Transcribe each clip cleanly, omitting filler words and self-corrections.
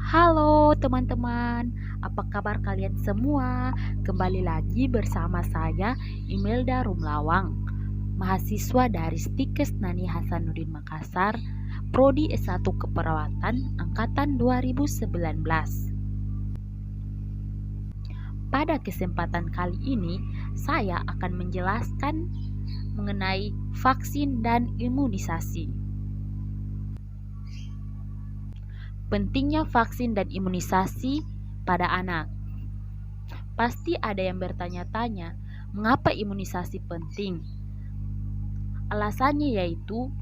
Halo teman-teman, apa kabar kalian semua? Kembali lagi bersama saya Imelda Rumlawang, mahasiswa dari Stikes Nani Hasanuddin Makassar, Prodi S1 Keperawatan Angkatan 2019. Pada kesempatan kali ini, saya akan menjelaskan mengenai vaksin dan imunisasi. Pentingnya vaksin dan imunisasi pada anak. Pasti ada yang bertanya-tanya, mengapa imunisasi penting? Alasannya yaitu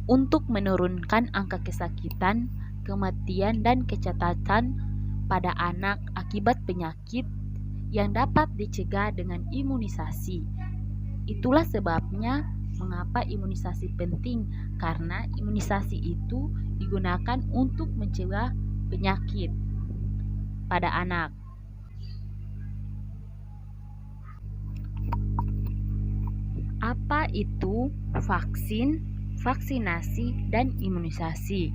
untuk menurunkan angka kesakitan, kematian, dan kecacatan pada anak akibat penyakit yang dapat dicegah dengan imunisasi. Itulah sebabnya mengapa imunisasi penting, karena imunisasi itu digunakan untuk mencegah penyakit pada anak. Apa itu vaksin, vaksinasi, dan imunisasi?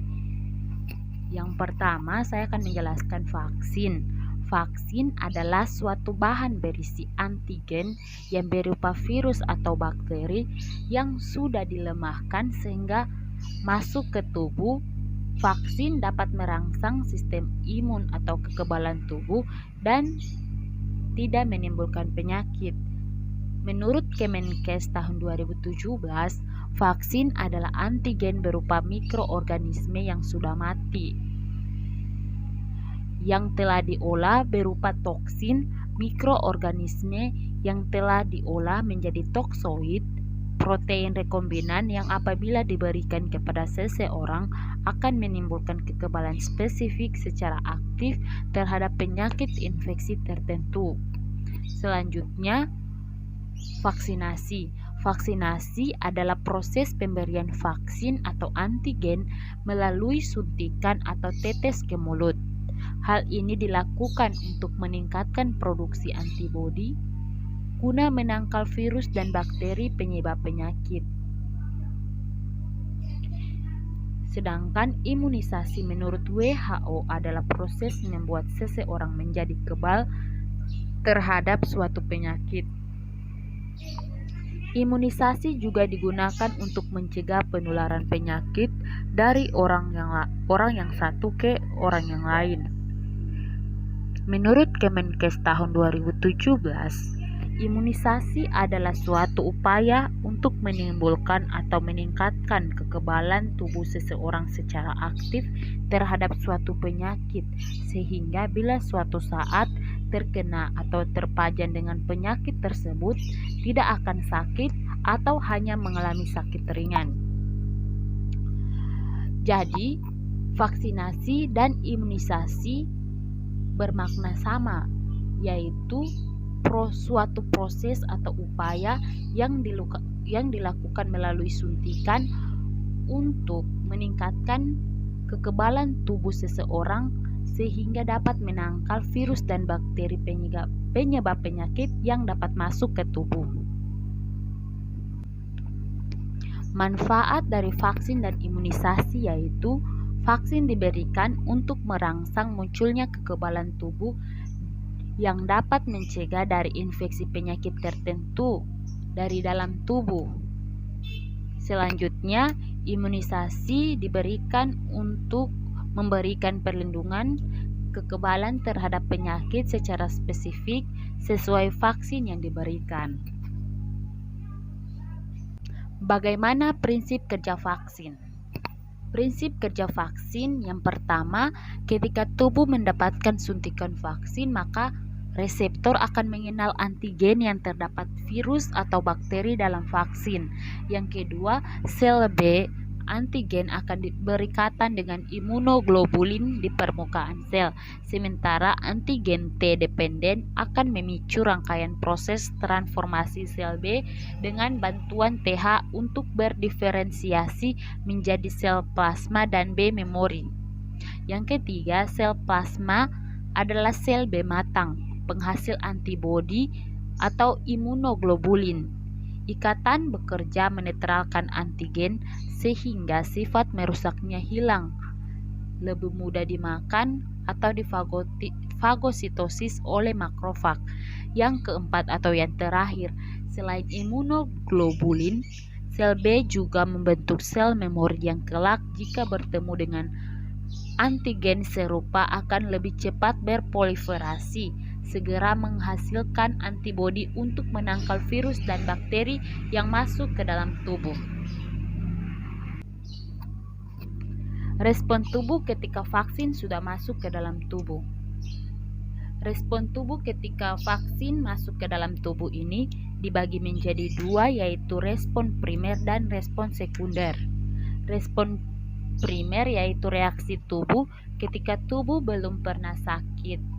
Yang pertama, saya akan menjelaskan vaksin. Vaksin adalah suatu bahan berisi antigen yang berupa virus atau bakteri yang sudah dilemahkan sehingga masuk ke tubuh. Vaksin dapat merangsang sistem imun atau kekebalan tubuh dan tidak menimbulkan penyakit. Menurut Kemenkes tahun 2017, vaksin adalah antigen berupa mikroorganisme yang sudah mati, yang telah diolah berupa toksin, mikroorganisme yang telah diolah menjadi toksoid, protein rekombinan yang apabila diberikan kepada seseorang akan menimbulkan kekebalan spesifik secara aktif terhadap penyakit infeksi tertentu. Selanjutnya, vaksinasi. Vaksinasi adalah proses pemberian vaksin atau antigen melalui suntikan atau tetes ke mulut. Hal ini dilakukan untuk meningkatkan produksi antibodi guna menangkal virus dan bakteri penyebab penyakit. Sedangkan imunisasi menurut WHO adalah proses membuat seseorang menjadi kebal terhadap suatu penyakit. Imunisasi juga digunakan untuk mencegah penularan penyakit dari orang yang satu ke orang yang lain. Menurut Kemenkes tahun 2017, imunisasi adalah suatu upaya untuk menimbulkan atau meningkatkan kekebalan tubuh seseorang secara aktif terhadap suatu penyakit, sehingga bila suatu saat terkena atau terpajan dengan penyakit tersebut, tidak akan sakit atau hanya mengalami sakit ringan. Jadi, vaksinasi dan imunisasi bermakna sama, yaitu suatu proses atau upaya yang dilakukan melalui suntikan untuk meningkatkan kekebalan tubuh seseorang sehingga dapat menangkal virus dan bakteri penyebab penyakit yang dapat masuk ke tubuh. Manfaat dari vaksin dan imunisasi yaitu vaksin diberikan untuk merangsang munculnya kekebalan tubuh yang dapat mencegah dari infeksi penyakit tertentu dari dalam tubuh. Selanjutnya, imunisasi diberikan untuk memberikan perlindungan kekebalan terhadap penyakit secara spesifik sesuai vaksin yang diberikan. Bagaimana prinsip kerja vaksin? Prinsip kerja vaksin yang pertama, ketika tubuh mendapatkan suntikan vaksin, maka reseptor akan mengenal antigen yang terdapat virus atau bakteri dalam vaksin. Yang kedua, sel B antigen akan berikatan dengan imunoglobulin di permukaan sel, sementara antigen T dependen akan memicu rangkaian proses transformasi sel B dengan bantuan TH untuk berdiferensiasi menjadi sel plasma dan B memori. Yang ketiga, sel plasma adalah sel B matang, penghasil antibodi atau imunoglobulin. Ikatan bekerja menetralkan antigen sehingga sifat merusaknya hilang. lebih mudah dimakan atau difagositosis oleh makrofag. Yang keempat atau yang terakhir, selain imunoglobulin, sel B juga membentuk sel memori yang kelak jika bertemu dengan antigen serupa akan lebih cepat berproliferasi, segera menghasilkan antibodi untuk menangkal virus dan bakteri yang masuk ke dalam tubuh. Respon tubuh ketika vaksin sudah masuk ke dalam tubuh. Respon tubuh ketika vaksin masuk ke dalam tubuh ini dibagi menjadi dua, yaitu respon primer dan respon sekunder. Respon primer yaitu reaksi tubuh ketika tubuh belum pernah sakit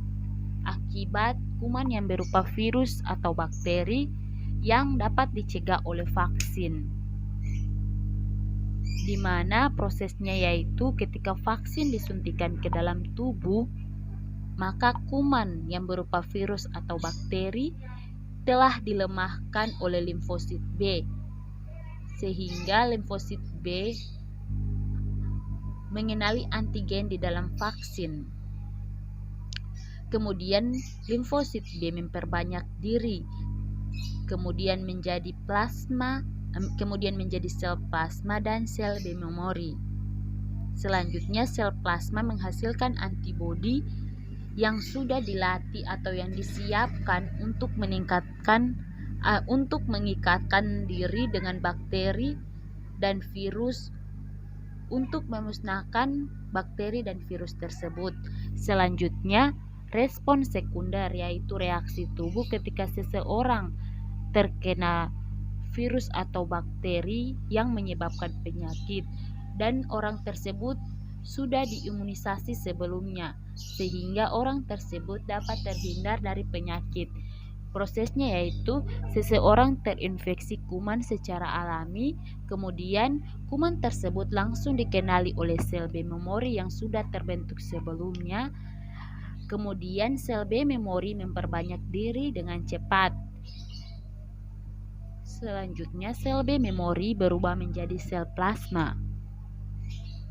akibat kuman yang berupa virus atau bakteri yang dapat dicegah oleh vaksin, di mana prosesnya yaitu ketika vaksin disuntikan ke dalam tubuh, maka kuman yang berupa virus atau bakteri telah dilemahkan oleh limfosit B, sehingga limfosit B mengenali antigen di dalam vaksin. Kemudian limfosit B memperbanyak diri, kemudian menjadi sel plasma dan sel B memori. Selanjutnya sel plasma menghasilkan antibodi yang sudah dilatih atau yang disiapkan untuk mengikatkan diri dengan bakteri dan virus untuk memusnahkan bakteri dan virus tersebut. Selanjutnya respon sekunder yaitu reaksi tubuh ketika seseorang terkena virus atau bakteri yang menyebabkan penyakit dan orang tersebut sudah diimunisasi sebelumnya, sehingga orang tersebut dapat terhindar dari penyakit. Prosesnya yaitu seseorang terinfeksi kuman secara alami, kemudian kuman tersebut langsung dikenali oleh sel B memori yang sudah terbentuk sebelumnya. Kemudian sel B memori memperbanyak diri dengan cepat. Selanjutnya sel B memori berubah menjadi sel plasma.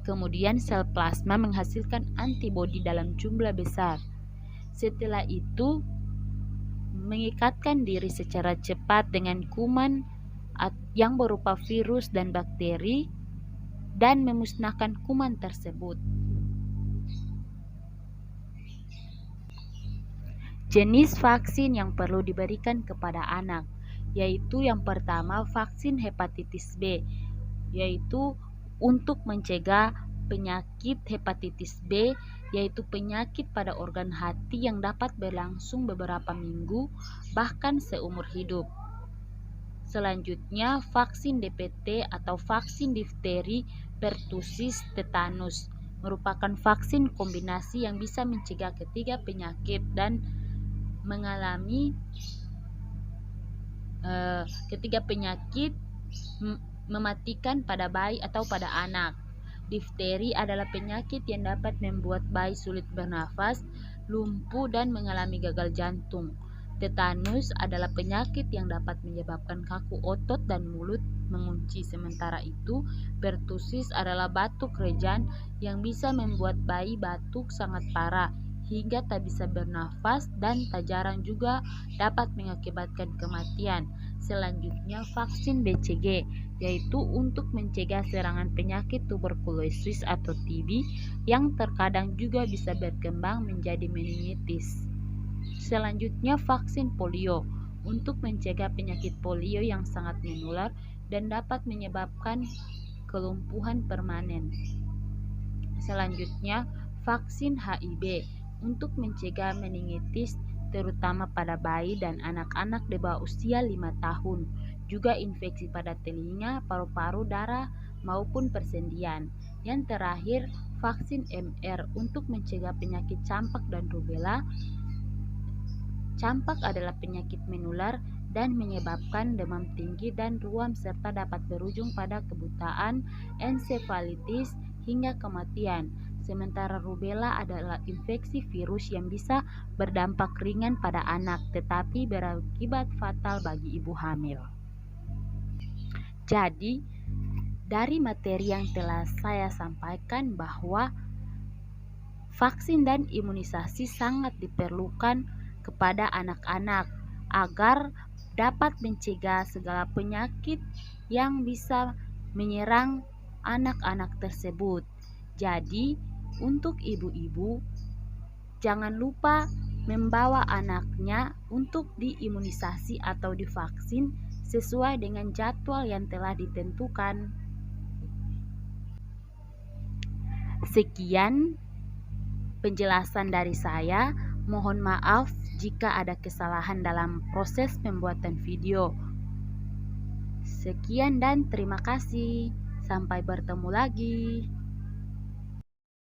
Kemudian sel plasma menghasilkan antibodi dalam jumlah besar. Setelah itu mengikatkan diri secara cepat dengan kuman yang berupa virus dan bakteri dan memusnahkan kuman tersebut. Jenis vaksin yang perlu diberikan kepada anak, yaitu yang pertama vaksin hepatitis B, yaitu untuk mencegah penyakit hepatitis B, yaitu penyakit pada organ hati yang dapat berlangsung beberapa minggu bahkan seumur hidup. Selanjutnya vaksin DPT atau vaksin difteri, pertusis, tetanus merupakan vaksin kombinasi yang bisa mencegah ketiga penyakit dan mengalami ketiga penyakit mematikan pada bayi atau pada anak. Difteri adalah penyakit yang dapat membuat bayi sulit bernafas, lumpuh dan mengalami gagal jantung. Tetanus adalah penyakit yang dapat menyebabkan kaku otot dan mulut mengunci. Sementara itu, pertusis adalah batuk rejan yang bisa membuat bayi batuk sangat parah hingga tak bisa bernafas dan tak jarang juga dapat mengakibatkan kematian. Selanjutnya vaksin BCG, yaitu untuk mencegah serangan penyakit tuberkulosis atau TB yang terkadang juga bisa berkembang menjadi meningitis. Selanjutnya vaksin polio, untuk mencegah penyakit polio yang sangat menular dan dapat menyebabkan kelumpuhan permanen. Selanjutnya vaksin HIV, untuk mencegah meningitis terutama pada bayi dan anak-anak di bawah usia 5 tahun, juga infeksi pada telinga, paru-paru, darah maupun persendian. Yang terakhir vaksin MR, untuk mencegah penyakit campak dan rubella. Campak adalah penyakit menular dan menyebabkan demam tinggi dan ruam serta dapat berujung pada kebutaan, ensefalitis hingga kematian. Sementara rubella adalah infeksi virus yang bisa berdampak ringan pada anak tetapi berakibat fatal bagi ibu hamil. Jadi, dari materi yang telah saya sampaikan bahwa vaksin dan imunisasi sangat diperlukan kepada anak-anak agar dapat mencegah segala penyakit yang bisa menyerang anak-anak tersebut. Jadi, untuk ibu-ibu, jangan lupa membawa anaknya untuk diimunisasi atau divaksin sesuai dengan jadwal yang telah ditentukan. Sekian penjelasan dari saya. Mohon maaf jika ada kesalahan dalam proses pembuatan video. Sekian dan terima kasih. Sampai bertemu lagi.